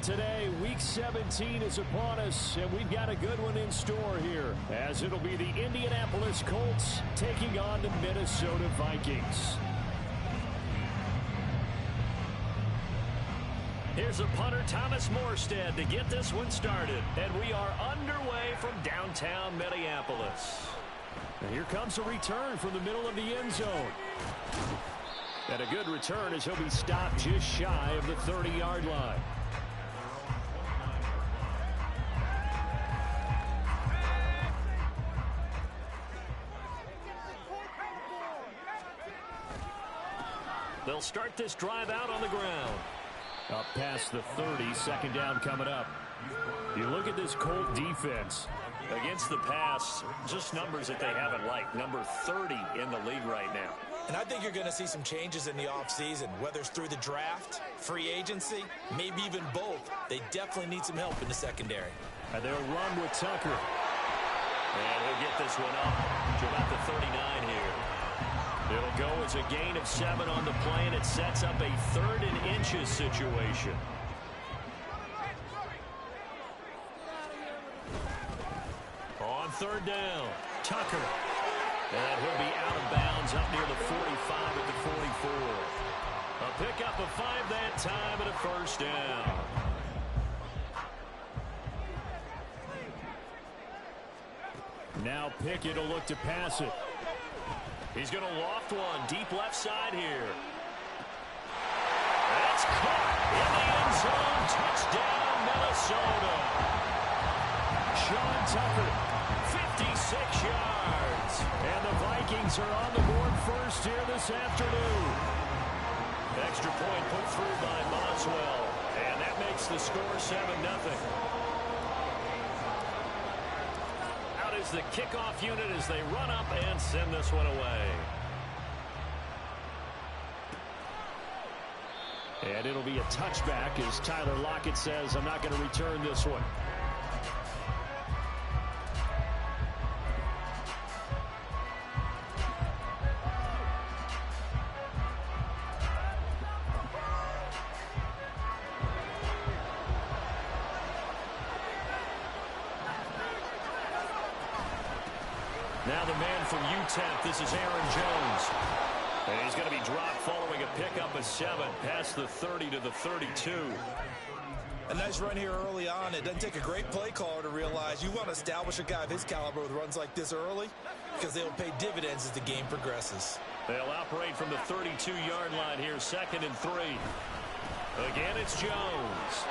today. Week 17 is upon us, and we've got a good one in store here, as it'll be the Indianapolis Colts taking on the Minnesota Vikings. Here's a punter, Thomas Morstead, to get this one started. And we are underway from downtown Minneapolis. And here comes a return from the middle of the end zone. And a good return as he'll be stopped just shy of the 30-yard line. They'll start this drive out on the ground. Up past the 30, second down coming up. You look at this Colt defense. Against the pass, just numbers that they haven't liked. Number 30 in the league right now. And I think you're going to see some changes in the offseason, whether it's through the draft, free agency, maybe even both. They definitely need some help in the secondary. And they'll run with Tucker. And he'll get this one up to about the 39 here. It'll go as a gain of 7 on the play, and it sets up a 3rd and inches situation. On 3rd down, Tucker. And he'll be out of bounds up near the 45 at the 44. A pickup of 5 that time and a 1st down. Now Pickett will look to pass it. He's going to loft one deep left side here. That's caught in the end zone. Touchdown, Minnesota. Sean Tucker, 56 yards. And the Vikings are on the board first here this afternoon. Extra point put through by Boswell. And that makes the score 7-0. Is the kickoff unit as they run up and send this one away. And it'll be a touchback as Tyler Lockett says, I'm not going to return this one. Now the man from UTEP, this is Aaron Jones. And he's going to be dropped following a pickup of 7 past the 30 to the 32. A nice run here early on. It doesn't take a great play caller to realize you want to establish a guy of his caliber with runs like this early because they'll pay dividends as the game progresses. They'll operate from the 32-yard line here, 2nd and 3. Again, it's Jones.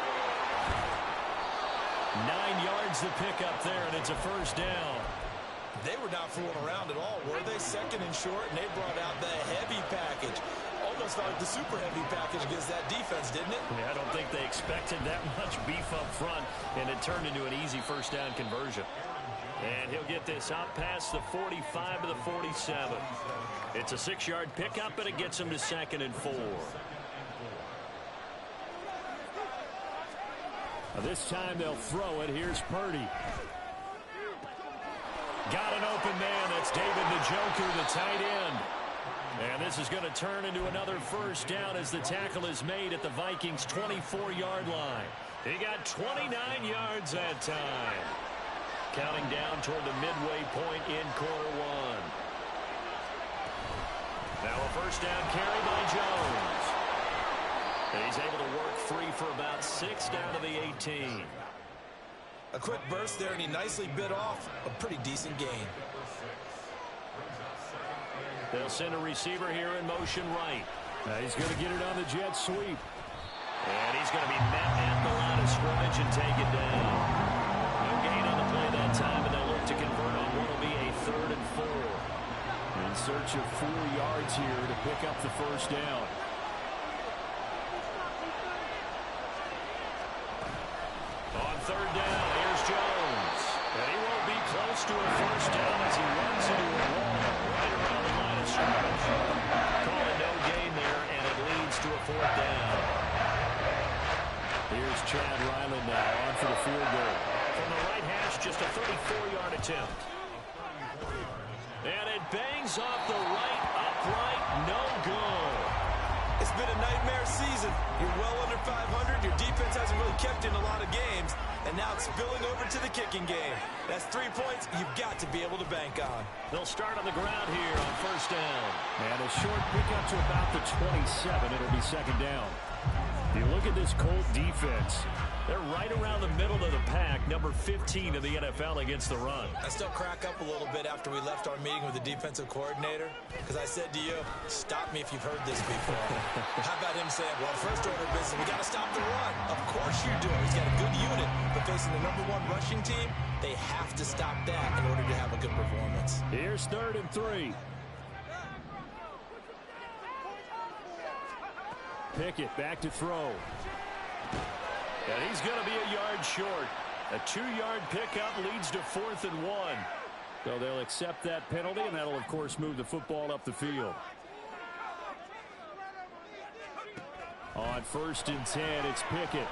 9 yards the pickup there, and it's a 1st down. They were not fooling around at all, were they? 2nd and short, and they brought out the heavy package. Almost felt like the super heavy package against that defense, didn't it? Yeah, I don't think they expected that much beef up front, and it turned into an easy 1st down conversion. And he'll get this out past the 45 to the 47. It's a 6-yard pickup, and it gets him to 2nd and 4. Now this time they'll throw it. Here's Purdy. Got an open man. That's David Njoku, the tight end. And this is going to turn into another 1st down as the tackle is made at the Vikings' 24-yard line. He got 29 yards that time. Counting down toward the midway point in quarter 1. Now a 1st down carry by Jones. And he's able to work free for about 6 down to the 18. A quick burst there, and he nicely bit off a pretty decent gain. They'll send a receiver here in motion right. He's going to get it on the jet sweep. And he's going to be met at the line of scrimmage and take it down. No gain on the play that time, and they'll look to convert on what will be a 3rd and 4. In search of 4 yards here to pick up the 1st down. On 3rd down, here's Jones. And he won't be close to a 1st down as he runs into a wall right around the line of scrimmage. Call it no gain there, and it leads to a 4th down. Here's Chad Ryland now on for the field goal. From the right hash, just a 34-yard attempt. And it bangs off the right upright, no good. It's been a nightmare season. You're well under 500. Your defense hasn't really kept in a lot of games, and now it's spilling over to the kicking game. That's 3 points you've got to be able to bank on. They'll start on the ground here on first down. And a short pickup to about the 27. It'll be second down. You look at this Colt defense. They're right around the middle of the pack, number 15 in the NFL against the run. I still crack up a little bit after we left our meeting with the defensive coordinator, because I said to you, stop me if you've heard this before. How about him saying, well, first order of business, we got to stop the run. Of course you do. He's got a good unit, but facing the #1 rushing team, they have to stop that in order to have a good performance. Here's 3rd and 3. Pickett back to throw. And he's going to be a yard short. A 2-yard pickup leads to 4th and 1. So they'll accept that penalty, and that'll, of course, move the football up the field. On 1st and 10, it's Pickett.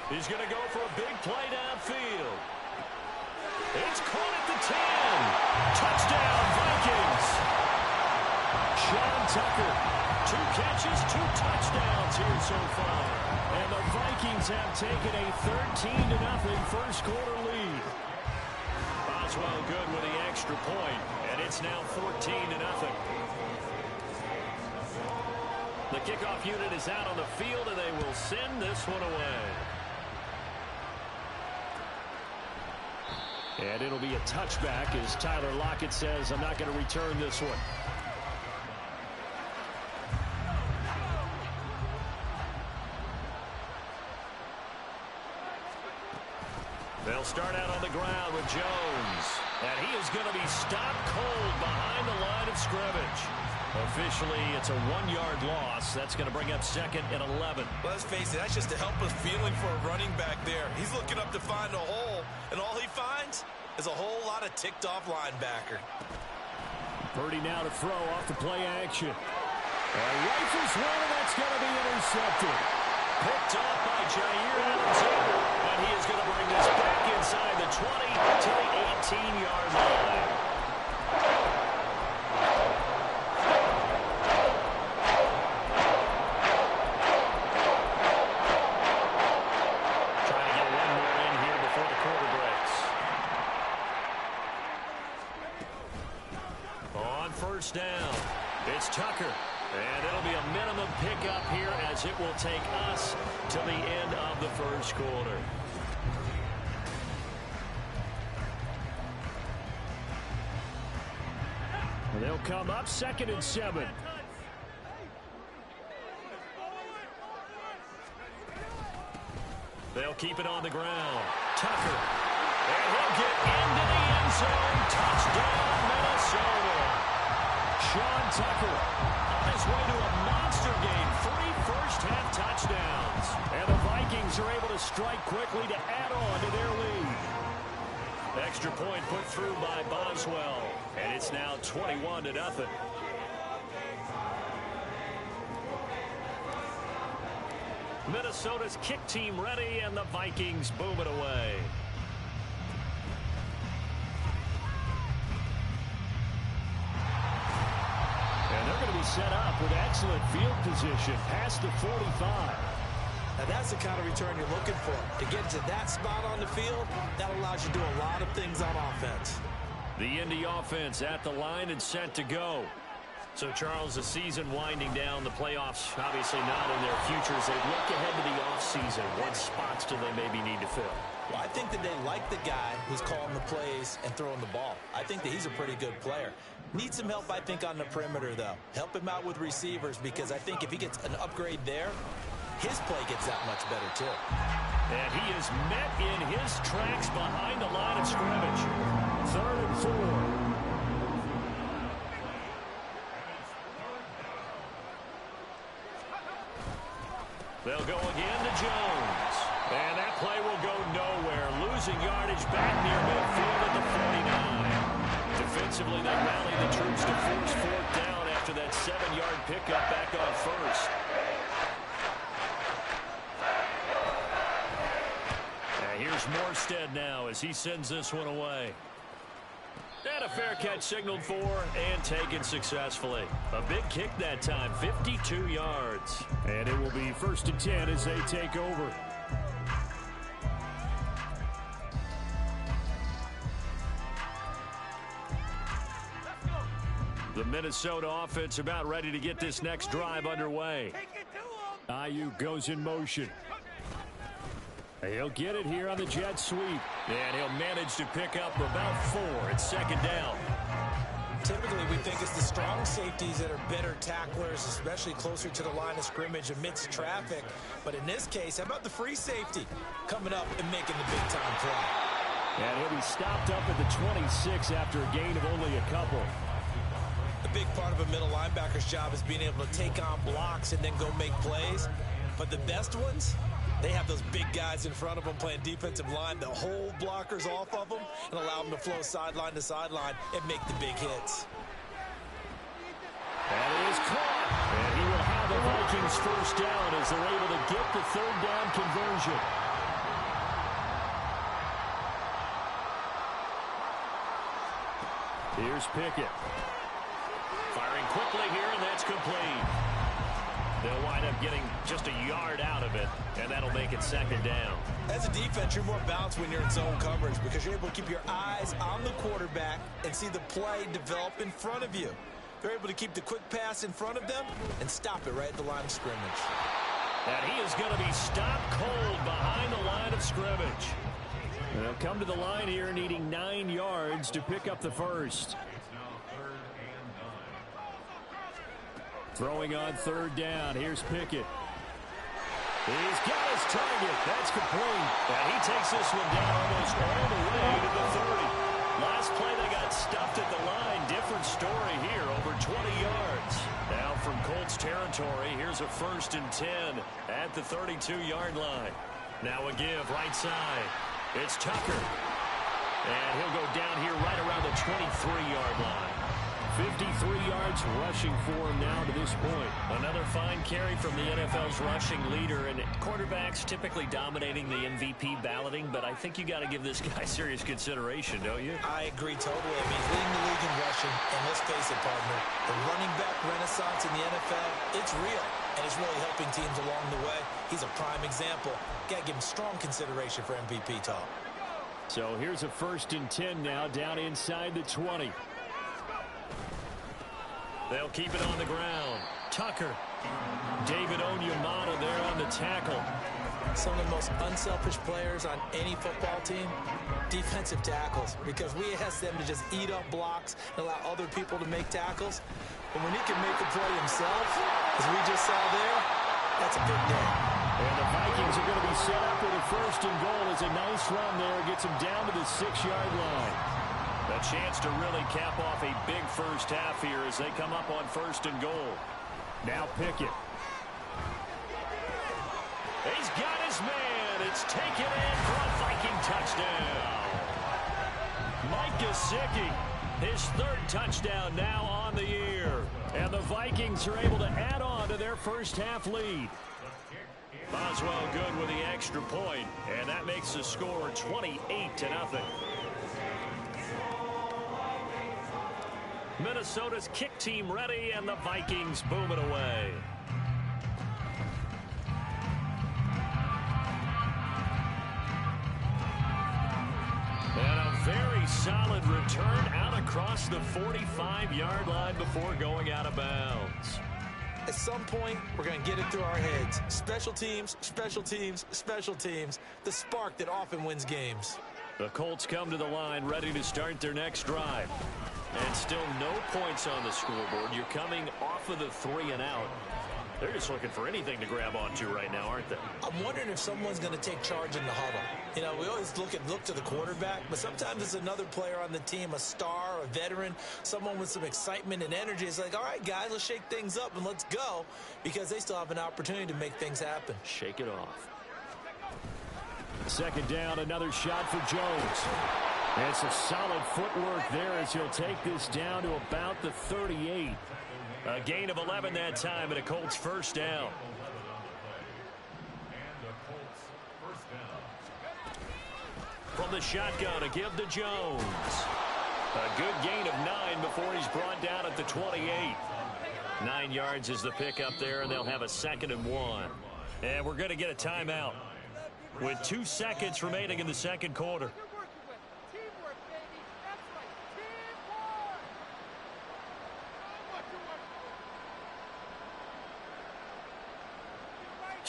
He's going to go for a big play downfield. It's caught at the 10. Touchdown, Vikings. Sean Tucker, 2 catches, 2 touchdowns here so far. And the Vikings have taken a 13-0 first quarter lead. Boswell good with the extra point, and it's now 14-0. The kickoff unit is out on the field, and they will send this one away. And it'll be a touchback as Tyler Lockett says, I'm not going to return this one. They'll start out on the ground with Jones. And he is going to be stopped cold behind the line of scrimmage. Officially, it's a 1-yard loss. That's going to bring up 2nd and 11. Well, let's face it, that's just a helpless feeling for a running back there. He's looking up to find a hole, and all he finds is a whole lot of ticked-off linebacker. Purdy now to throw off the play action. And rifles one, and that's going to be intercepted. Picked off by Jair Alexander. And he is going to bring this back inside the 20 to the 18-yard line. Trying to get one more in here before the quarter breaks. On first down, it's Tucker. And it'll be a minimum pickup here as it will take us to the end of the first quarter. They'll come up 2nd and 7. They'll keep it on the ground. Tucker. And he'll get into the end zone. Touchdown, Minnesota. Sean Tucker on his way to a monster game. 3 first-half touchdowns. And the Vikings are able to strike quickly to add on to their lead. Extra point put through by Boswell. And it's now 21-0. Minnesota's kick team ready, and the Vikings boom it away. And they're going to be set up with excellent field position past the 45. Now that's the kind of return you're looking for. To get to that spot on the field, that allows you to do a lot of things on offense. The Indy offense at the line and set to go. So, Charles, the season winding down, the playoffs obviously not in their futures. They look ahead to the offseason. What spots do they maybe need to fill? Well, I think that they like the guy who's calling the plays and throwing the ball. I think that he's a pretty good player. Needs some help, I think, on the perimeter, though. Help him out with receivers, because I think if he gets an upgrade there, his play gets that much better, too. And he is met in his tracks behind the line of scrimmage. 3rd and 4. They'll go again to Jones. And that play will go nowhere. Losing yardage back near midfield at the 49. Defensively, they rally the troops to force 4th down after that 7-yard pickup back on first. Here's Morstead now as he sends this one away. And a fair catch signaled for and taken successfully. A big kick that time, 52 yards. And it will be 1st and 10 as they take over. The Minnesota offense about ready to get this next drive underway. Ayuk goes in motion. He'll get it here on the jet sweep. And he'll manage to pick up about 4. It's second down. Typically, we think it's the strong safeties that are better tacklers, especially closer to the line of scrimmage amidst traffic. But in this case, how about the free safety coming up and making the big-time play? And he'll be stopped up at the 26 after a gain of only a couple. A big part of a middle linebacker's job is being able to take on blocks and then go make plays. But the best ones, they have those big guys in front of them playing defensive line that hold blockers off of them and allow them to flow sideline to sideline and make the big hits. That is caught. And he will have the Vikings first down as they're able to get the third down conversion. Here's Pickett. Firing quickly here, and that's complete. They'll wind up getting just a yard out of it, and that'll make it second down. As a defense, you're more balanced when you're in zone coverage because you're able to keep your eyes on the quarterback and see the play develop in front of you. They're able to keep the quick pass in front of them and stop it right at the line of scrimmage. And he is going to be stopped cold behind the line of scrimmage. They'll come to the line here needing 9 yards to pick up the first. Throwing on third down. Here's Pickett. He's got his target. That's complete. And he takes this one down almost all the way to the 30. Last play they got stuffed at the line. Different story here. Over 20 yards. Now from Colts territory, here's a 1st and 10 at the 32-yard line. Now a give right side. It's Tucker. And he'll go down here right around the 23-yard line. 53 yards rushing for him now to this point. Another fine carry from the NFL's rushing leader, and quarterbacks typically dominating the MVP balloting, but I think you got to give this guy serious consideration, don't you? I agree totally. I mean, he's leading the league in rushing, and let's face it, partner, the running back renaissance in the NFL, it's real, and it's really helping teams along the way. He's a prime example. Got to give him strong consideration for MVP talk. So here's a 1st and 10 now down inside the 20. They'll keep it on the ground. Tucker. David Onyemata there on the tackle. Some of the most unselfish players on any football team, defensive tackles, because we ask them to just eat up blocks and allow other people to make tackles. But when he can make the play himself, as we just saw there, that's a big day. And the Vikings are going to be set up with a 1st and goal. It's a nice run there. Gets them down to the 6-yard line. A chance to really cap off a big first half here as they come up on 1st and goal. Now Pickett. He's got his man. It's taken in for a Viking touchdown. Mike Gesicki, his 3rd touchdown now on the year. And the Vikings are able to add on to their first half lead. Boswell good with the extra point, and that makes the score 28-0. Minnesota's kick team ready, and the Vikings boom it away. And a very solid return out across the 45-yard line before going out of bounds. At some point, we're going to get it through our heads. Special teams, special teams, special teams. The spark that often wins games. The Colts come to the line ready to start their next drive. And still no points on the scoreboard. You're coming off of the 3 and out. They're just looking for anything to grab onto right now, aren't they? I'm wondering if someone's going to take charge in the huddle. You know, we always look to the quarterback, but sometimes it's another player on the team, a star, a veteran, someone with some excitement and energy. It's like, all right, guys, let's shake things up and let's go, because they still have an opportunity to make things happen. Shake it off. Second down, another shot for Jones. It's a solid footwork there as he'll take this down to about the 38. A gain of 11 that time, and a Colts first down. From the shotgun, a give to Jones. A good gain of 9 before he's brought down at the 28. 9 yards is the pickup there, and they'll have a 2nd and 1. And we're going to get a timeout with 2 seconds remaining in the second quarter.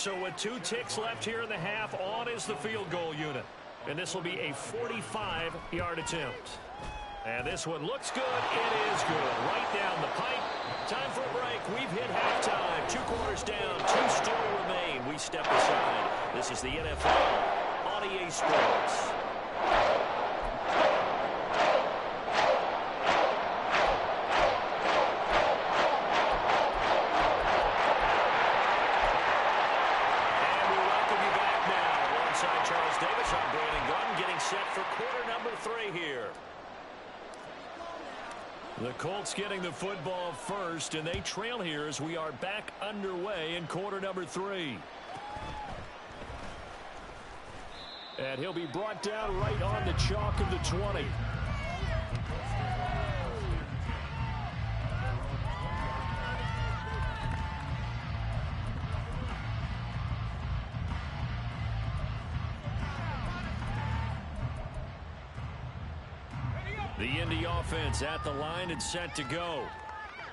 So with 2 ticks left here in the half, on is the field goal unit. And this will be a 45-yard attempt. And this one looks good. It is good. Right down the pipe. Time for a break. We've hit halftime. 2 quarters down. 2 still remain. We step aside. This is the NFL on EA Sports. Set for quarter number 3 here. The Colts getting the football first, and they trail here as we are back underway in quarter number 3. And he'll be brought down right on the chalk of the 20. The Indy offense at the line and set to go.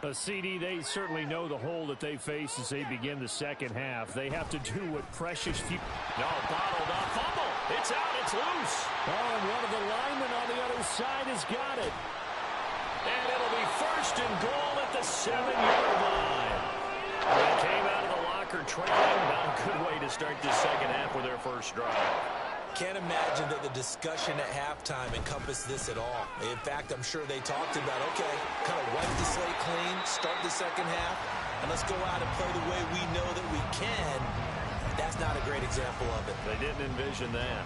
A CD, they certainly know the hole that they face as they begin the second half. They have to do what precious few... No, bottled up. Fumble. It's out. It's loose. Oh, and one of the linemen on the other side has got it. And it'll be first and goal at the 7-yard line. They came out of the locker trailing. Not a good way to start this second half with their first drive. Can't imagine that the discussion at halftime encompassed this at all. In fact, I'm sure they talked about, okay, kind of wipe the slate clean, start the second half, and let's go out and play the way we know that we can. That's not a great example of it. They didn't envision that.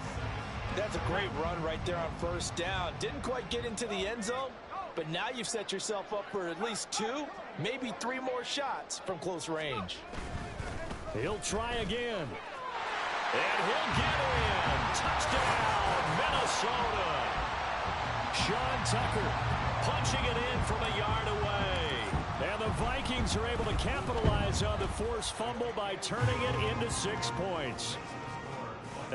That's a great run right there on first down. Didn't quite get into the end zone, but now you've set yourself up for at least 2, maybe 3 more shots from close range. He'll try again. And he'll get in. Touchdown, Minnesota. Sean Tucker punching it in from a yard away. And the Vikings are able to capitalize on the forced fumble by turning it into 6 points.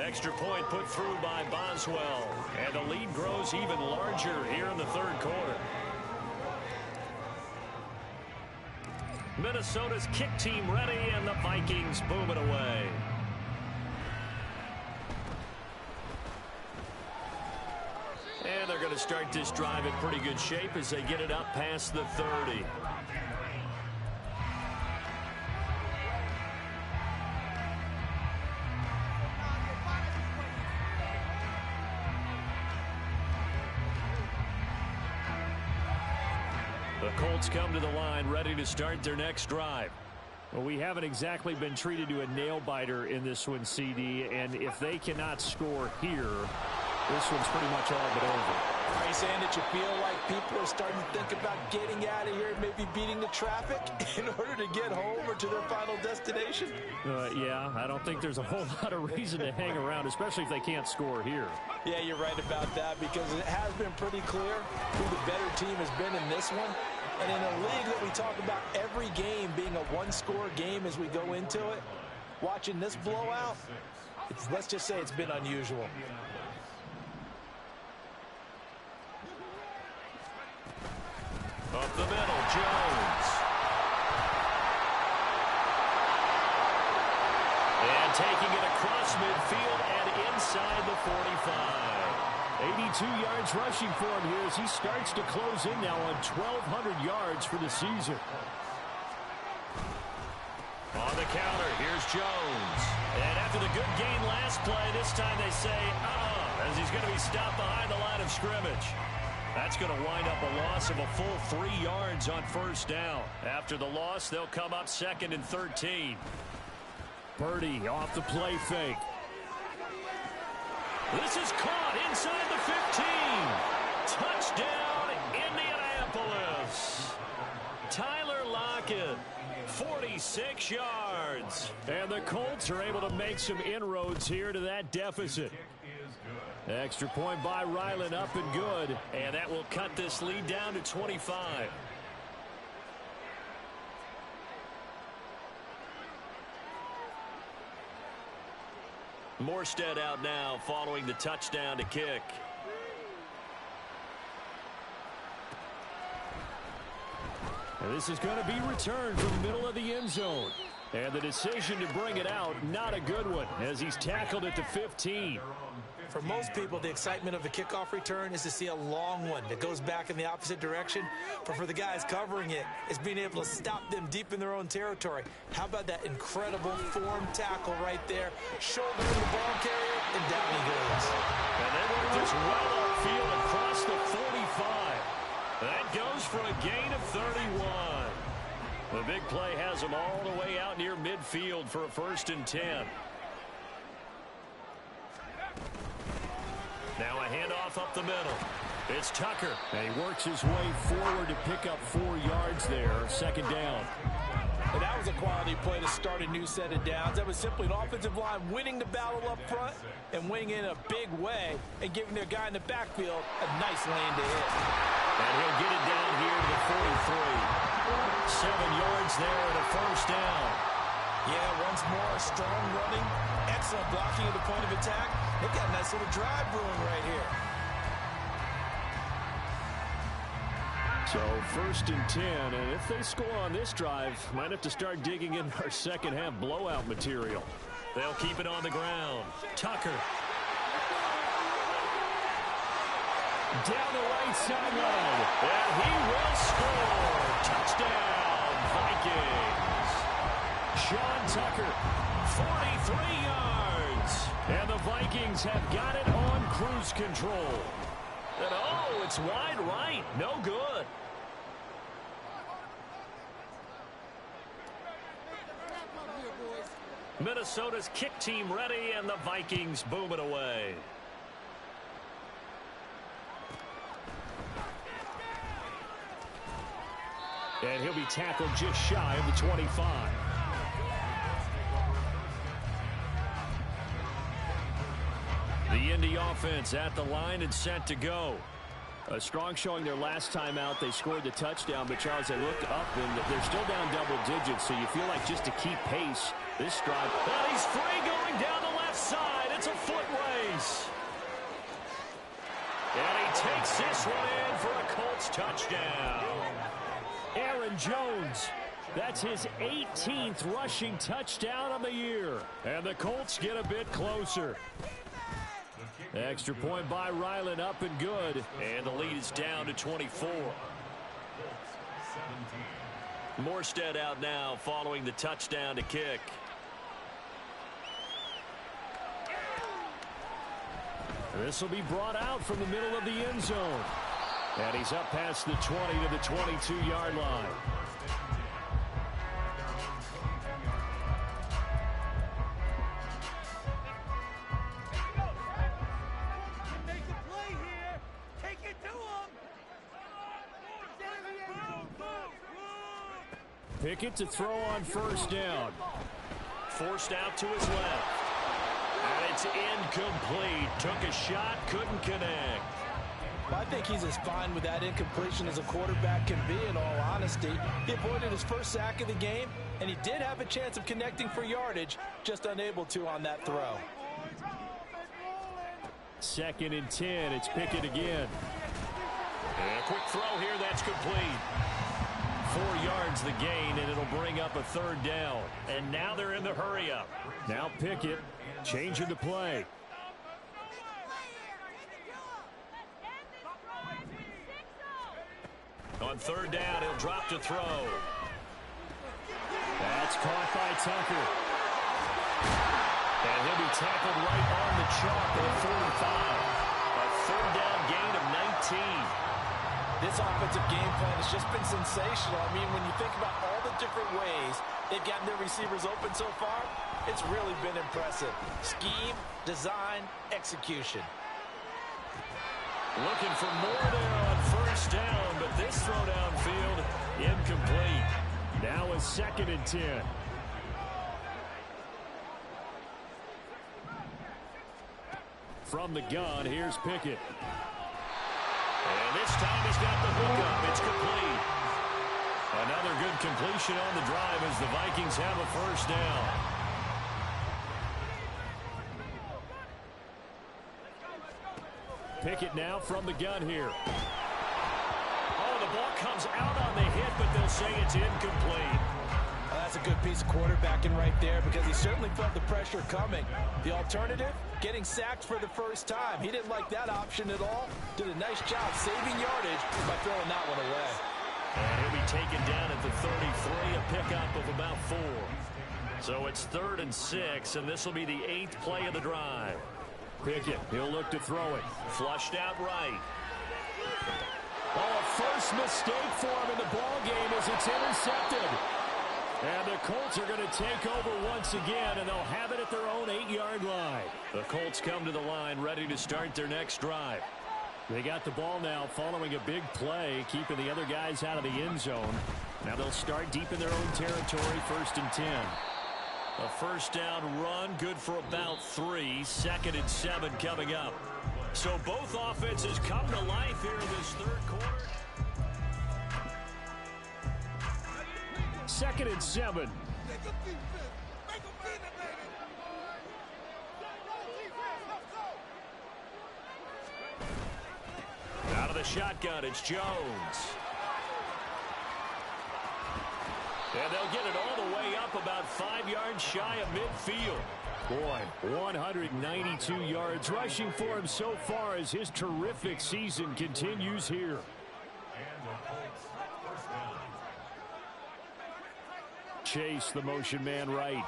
Extra point put through by Boswell. And the lead grows even larger here in the third quarter. Minnesota's kick team ready, and the Vikings boom it away. And they're going to start this drive in pretty good shape as they get it up past the 30. The Colts come to the line ready to start their next drive. Well, we haven't exactly been treated to a nail-biter in this one, CD, and if they cannot score here, this one's pretty much all but over. Are you saying that you feel like people are starting to think about getting out of here and maybe beating the traffic in order to get home or to their final destination? Yeah, I don't think there's a whole lot of reason to hang around, especially if they can't score here. Yeah, you're right about that, because it has been pretty clear who the better team has been in this one. And in a league that we talk about every game being a one-score game as we go into it, watching this blowout, let's just say it's been unusual. Up the middle, Jones. And taking it across midfield and inside the 45. 82 yards rushing for him here as he starts to close in now on 1,200 yards for the season. On the counter, here's Jones. And after the good gain last play, this time they say, as he's going to be stopped behind the line of scrimmage. That's going to wind up a loss of a full 3 yards on first down. After the loss, they'll come up 2nd and 13. Purdy off the play fake. This is caught inside the 15. Touchdown, Indianapolis. Tyler Lockett, 46 yards. And the Colts are able to make some inroads here to that deficit. Extra point by Ryland, up and good. And that will cut this lead down to 25. Morstead out now following the touchdown to kick. And this is going to be returned from the middle of the end zone. And the decision to bring it out, not a good one, as he's tackled at the 15. For most people, the excitement of the kickoff return is to see a long one that goes back in the opposite direction. But for the guys covering it, it's being able to stop them deep in their own territory. How about that incredible form tackle right there? Shouldering the ball carrier, and down he goes. And they work this well upfield across the 45. That goes for a gain of 31. The big play has them all the way out near midfield for a 1st and 10. Now a handoff up the middle. It's Tucker. And he works his way forward to pick up 4 yards there. 2nd down. And that was a quality play to start a new set of downs. That was simply an offensive line winning the battle up front and winning in a big way and giving their guy in the backfield a nice lane to hit. And he'll get it down here to the 43. 7 yards there and a 1st down. Yeah, once more, strong running, excellent blocking at the point of attack. They've got a nice little drive brewing right here. So 1st and 10, and if they score on this drive, might have to start digging in our second half blowout material. They'll keep it on the ground. Tucker. Down the right sideline. And he will score. Touchdown, Vikings. Sean Tucker, 43 yards. And the Vikings have got it on cruise control. And oh, it's wide right. No good. Minnesota's kick team ready, and the Vikings boom it away. And he'll be tackled just shy of the 25. The Indy offense at the line and set to go. A strong showing their last time out. They scored the touchdown, but Charles, they looked up and they're still down double digits, so you feel like just to keep pace, this drive. Oh, he's free going down the left side. It's a foot race. And he takes this one in for a Colts touchdown. Aaron Jones. That's his 18th rushing touchdown of the year. And the Colts get a bit closer. Extra point by Ryland, up and good. And the lead is down to 24. Morstead out now following the touchdown to kick. This will be brought out from the middle of the end zone. And he's up past the 20 to the 22-yard line. Pickett to throw on 1st down. Forced out to his left. And it's incomplete. Took a shot, couldn't connect. Well, I think he's as fine with that incompletion as a quarterback can be, in all honesty. He avoided his first sack of the game, and he did have a chance of connecting for yardage, just unable to on that throw. 2nd and 10. It's Pickett again. And a quick throw here. That's complete. 4 yards the gain, and it'll bring up a 3rd down. And now they're in the hurry-up. Now Pickett changing the play. On 3rd down, he'll drop to throw. That's caught by Tucker. And he'll be tackled right on the chalk at the 45. A 3rd down gain of 19. This offensive game plan has just been sensational. I mean, when you think about all the different ways they've gotten their receivers open so far, it's really been impressive. Scheme, design, execution. Looking for more there on 1st down, but this throw downfield incomplete. Now a 2nd and 10. From the gun, here's Pickett. And this time he's got the hook up. It's complete. Another good completion on the drive as the Vikings have a 1st down. Pickett now from the gun here. Oh, the ball comes out on the hit, but they'll say it's incomplete. That's That's a good piece of quarterbacking right there because he certainly felt the pressure coming. The alternative, getting sacked for the first time. He didn't like that option at all. Did a nice job saving yardage by throwing that one away. And he'll be taken down at the 33, a pickup of about 4. So it's 3rd and 6, and this will be the 8th play of the drive. Pickett, he'll look to throw it. Flushed out right. Oh, a first mistake for him in the ball game as it's intercepted. And the Colts are going to take over once again, and they'll have it at their own 8-yard line. The Colts come to the line ready to start their next drive. They got the ball now following a big play, keeping the other guys out of the end zone. Now they'll start deep in their own territory, 1st and 10. A first down run, good for about 3. 2nd and 7 coming up. So both offenses come to life here in this 3rd quarter. 2nd and 7. Out of the shotgun, it's Jones. And they'll get it all the way up about 5 yards shy of midfield. Boy, 192 yards rushing for him so far as his terrific season continues here. Chase, the motion man right.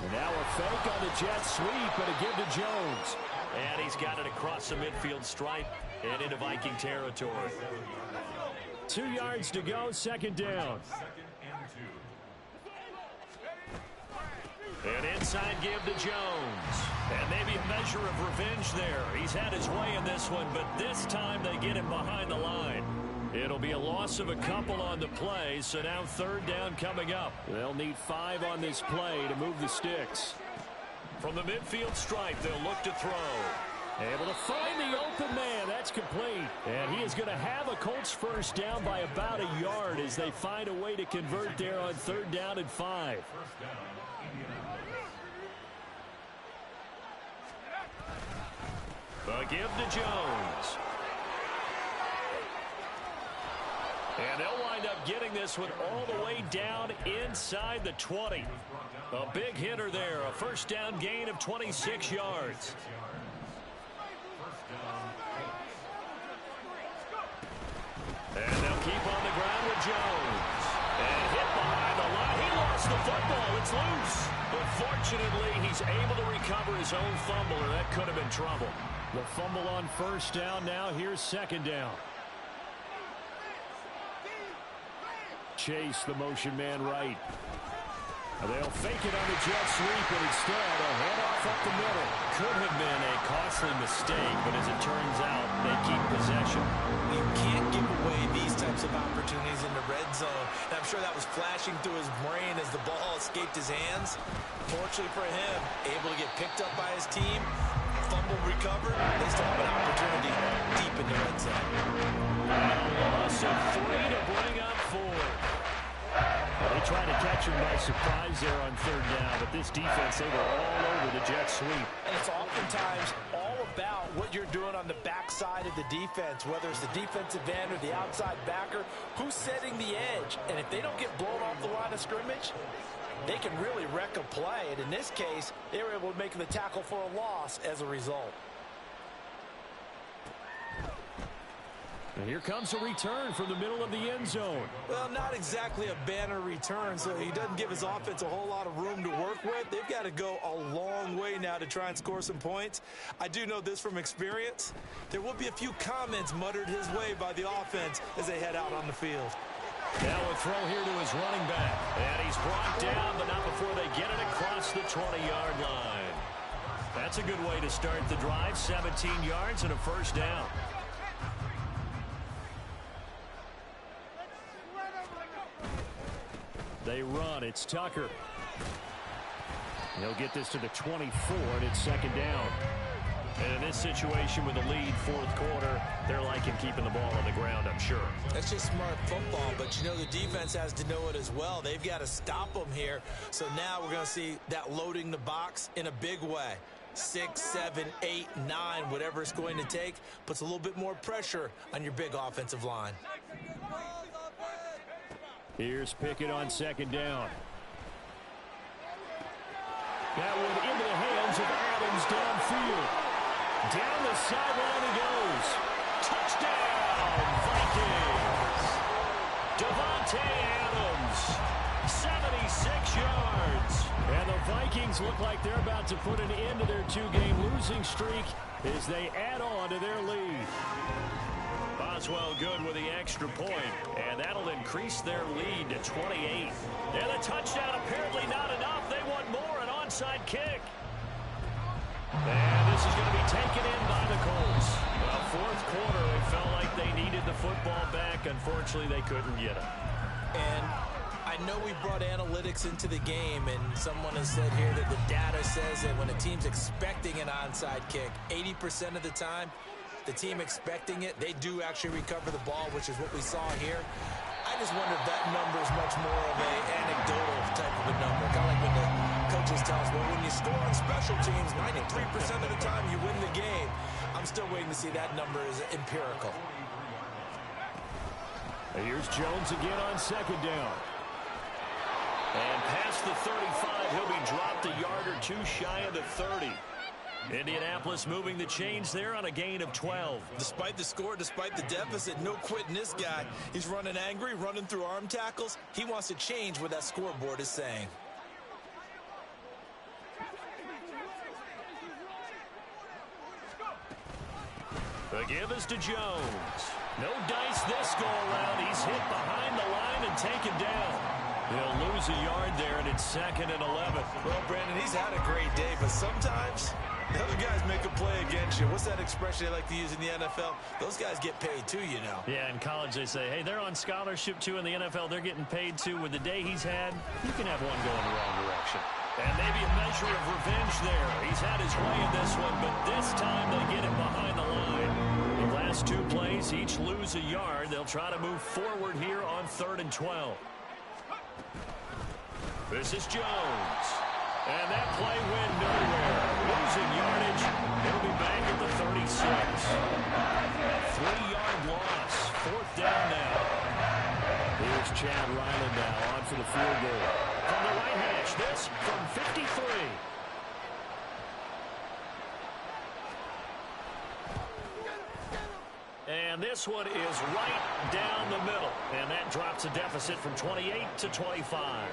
And now a fake on the jet sweep, but a give to Jones. And he's got it across the midfield stripe and into Viking territory. 2 yards to go, 2nd down. An inside give to Jones. And maybe a measure of revenge there. He's had his way in this one, but this time they get him behind the line. It'll be a loss of a couple on the play, so now 3rd down coming up. They'll need 5 on this play to move the sticks. From the midfield stripe, they'll look to throw. Able to find the open man. That's complete. And he is going to have a Colts first down by about a yard as they find a way to convert there on 3rd down and 5. A give to Jones. And they'll wind up getting this one all the way down inside the 20. A big hitter there. A first down gain of 26 yards. And they'll keep on the ground with Jones. And hit behind the line. He lost the football. It's loose. But fortunately, he's able to recover his own fumble, or that could have been trouble. The fumble on first down. Now here's 2nd down. Chase, the motion man right. They'll fake it on the jet sweep, and instead a handoff up the middle. Could have been a costly mistake, but as it turns out, they keep possession. You can't give away these types of opportunities in the red zone. And I'm sure that was flashing through his brain as the ball escaped his hands. Fortunately for him, able to get picked up by his team, fumble recovered. They still have an opportunity deep in the red zone. Loss of 3 to bring up 4. They tried to catch him by surprise there on 3rd down, but this defense, they were all over the jet sweep. And it's oftentimes all about what you're doing on the backside of the defense, whether it's the defensive end or the outside backer, who's setting the edge. And if they don't get blown off the line of scrimmage, they can really wreck a play. And in this case, they were able to make the tackle for a loss as a result. And here comes a return from the middle of the end zone. Well, not exactly a banner return, so he doesn't give his offense a whole lot of room to work with. They've got to go a long way now to try and score some points. I do know this from experience. There will be a few comments muttered his way by the offense as they head out on the field. Now a throw here to his running back. And he's brought down, but not before they get it across the 20-yard line. That's a good way to start the drive. 17 yards and a first down. They run. It's Tucker. He'll get this to the 24, and it's 2nd down. And in this situation with the lead, 4th quarter, they're liking keeping the ball on the ground, I'm sure. That's just smart football, but you know the defense has to know it as well. They've got to stop them here. So now we're going to see that loading the box in a big way. 6, 7, 8, 9, whatever it's going to take, puts a little bit more pressure on your big offensive line. Here's Pickett on second down. That one into the hands of Adams downfield. Down the sideline he goes. Touchdown, Vikings. Davante Adams, 76 yards. And the Vikings look like they're about to put an end to their two-game losing streak as they add on to their lead. Boswell good with the extra point, and that'll increase their lead to 28. And the touchdown apparently not enough. They want more, an onside kick. And this is going to be taken in by the Colts. Well, fourth quarter, they felt like they needed the football back. Unfortunately, they couldn't get it. And I know we brought analytics into the game, and someone has said here that the data says that when a team's expecting an onside kick, 80% of the time, the team expecting it, they do actually recover the ball, which is what we saw here. I just wonder if that number is much more of an anecdotal type of a number. Kind of like when the coaches tell us, well, when you score on special teams, 93% of the time you win the game. I'm still waiting to see that number is empirical. Here's Jones again on second down. And past the 35, he'll be dropped a yard or two shy of the 30. Indianapolis moving the chains there on a gain of 12. Despite the score, despite the deficit, no quitting this guy. He's running angry, running through arm tackles. He wants to change what that scoreboard is saying. The give is to Jones. No dice this go around. He's hit behind the line and taken down. He'll lose a yard there, and it's 2nd and 11. Well, Brandon, he's had a great day, but sometimes the other guys make a play against you. What's that expression they like to use in the NFL? Those guys get paid too, you know. Yeah, in college they say, hey, they're on scholarship too. In the NFL, they're getting paid too. With the day he's had, you can have one going the wrong direction. And maybe a measure of revenge there. He's had his way in this one, but this time they get it behind the line. The last two plays each lose a yard. They'll try to move forward here on 3rd and 12. This is Jones. And that play went nowhere. Losing yardage. He'll be back at the 36. A 3-yard loss. 4th down now. Here's Chad Ryland now on for the field goal. From the right hash, this from 53. And this one is right down the middle. And that drops a deficit from 28 to 25.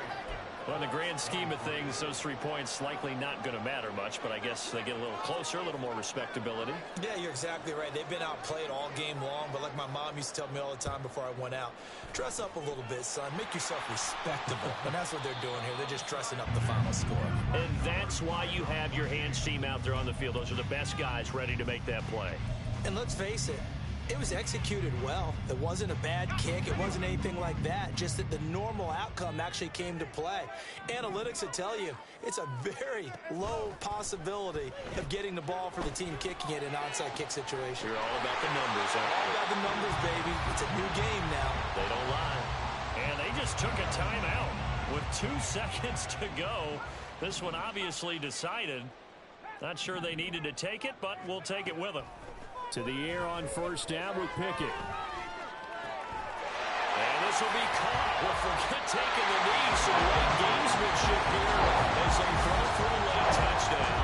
Well, in the grand scheme of things, those 3 points likely not going to matter much, but I guess they get a little closer, a little more respectability. Yeah, you're exactly right. They've been outplayed all game long, but like my mom used to tell me all the time before I went out, dress up a little bit, son. Make yourself respectable. And that's what they're doing here. They're just dressing up the final score. And that's why you have your hands team out there on the field. Those are the best guys ready to make that play. And let's face it, it was executed well. It wasn't a bad kick. It wasn't anything like that. Just that the normal outcome actually came to play. Analytics will tell you it's a very low possibility of getting the ball for the team kicking it in an onside kick situation. You're all about the numbers, huh? All about the numbers, baby. It's a new game now. They don't lie. And they just took a timeout with 2 seconds to go. This one obviously decided. Not sure they needed to take it, but we'll take it with them. To the air on 1st down with Pickett. And this will be caught. We'll forget taking the knee. Some late gamesmanship here as they throw for a late touchdown.